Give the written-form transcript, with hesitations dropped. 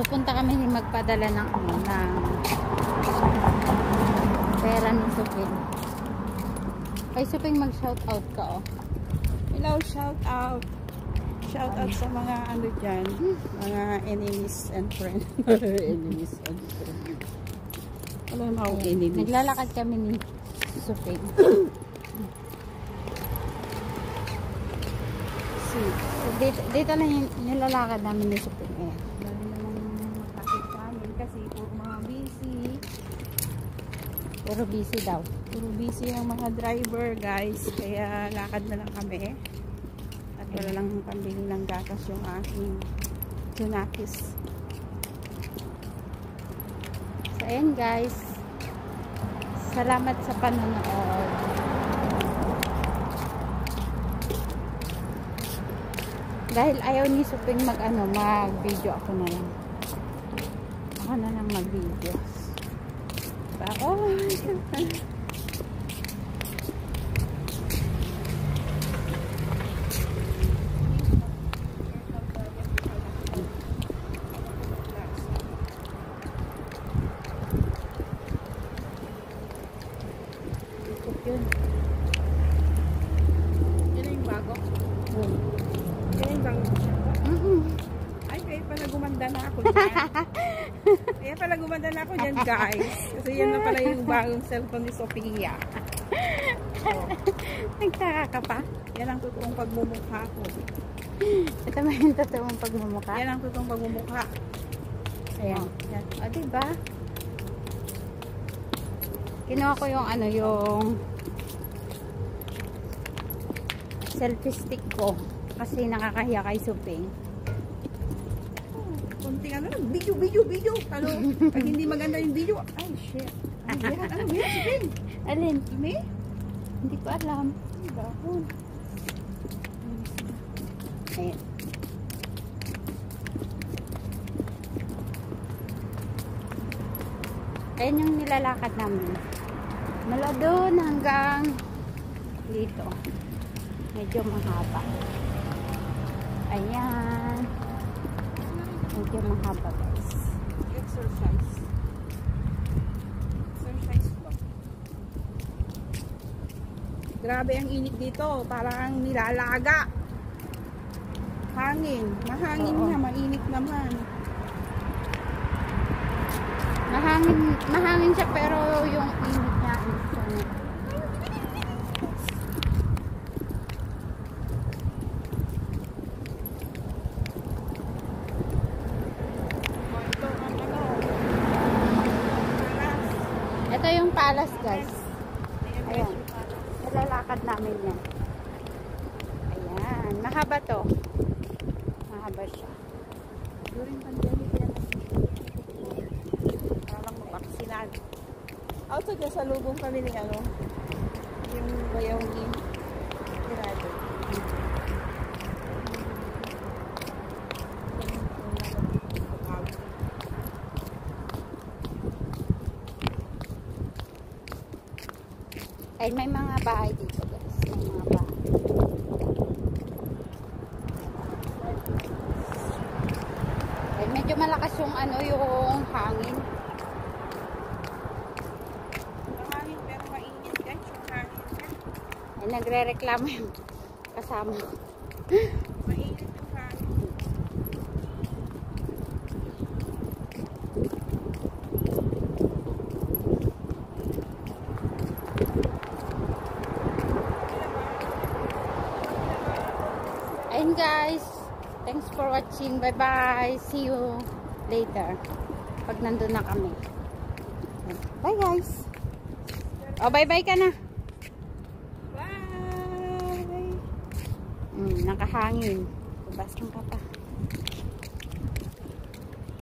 Pupunta kami magpadala ng pera ni Suping. Kay Suping mag-shoutout ka, oh. Hello, shoutout. Shoutout sa mga ano dyan, mga enemies and friends. Enemies and friends. Wala na akong enemies. Naglalakad kami ni Suping. Dito lang yung nilalakad namin ni Suping. Ayan. Dali naman makakita namin kasi puro mga busy. Puro busy daw. Puro busy ang mga driver, guys. Kaya lakad na lang kami. At wala lang pambili ng gatas yung aking Junakis. So, ayan guys. Salamat sa panonood. Dahil ayaw ni Suping mag-video, ako na lang. Ako na lang mag-video. Ako. Yun. Yan yung bago. Yan yung bago. Ay, kaya pala gumanda na ako dyan. Kaya pala gumanda na ako dyan, guys. Kasi yan na pala yung bagong cellphone ni Sophia. Oh. Nagtaka ka pa? Yan ang totoong pagmumukha ko. Ito ba yung totoong pagmumukha? Yan ang totoong pagmumukha. Ayan. Oh, yan. O, diba? Kinuha ko yung yung selfie stick ko. Kasi nakakahiya kay Suping. Kunting video. Ano, pag hindi maganda yung video, ay shit. Ano yan? Ano yan, Suping? Alin? Lumi? Hindi ko alam. Dahon. Ayan. Ayan yung nilalakad namin. Mula doon hanggang dito. Medyo mahaba. Ayan. Medyo mahaba, guys. Exercise ba? Grabe ang init dito. Parang nilalaga. Hangin. Mahangin na. Mainit naman. Mahangin siya pero yung init niya ito yung palace, guys. Ayan. Nilalakad namin yan. Ayan. Mahaba to. Mahaba siya. During pandemic yan. Parang mapaksinag. Outside na sa lubong kami ni yung bayaw ni Tirado. Ay, may mga bahay dito, guys. May mga bahay. Ay, medyo malakas yung yung hangin. Mahangin pero mainit guys yung hangin niya. Ay, nagre-reklamo yung kasama. Mainit yung hangin. Ayun guys, thanks for watching. Bye bye, see you later pag nandun na kami. Bye guys. Bye bye ka na. Bye. Nakahangin. Basang ka pa.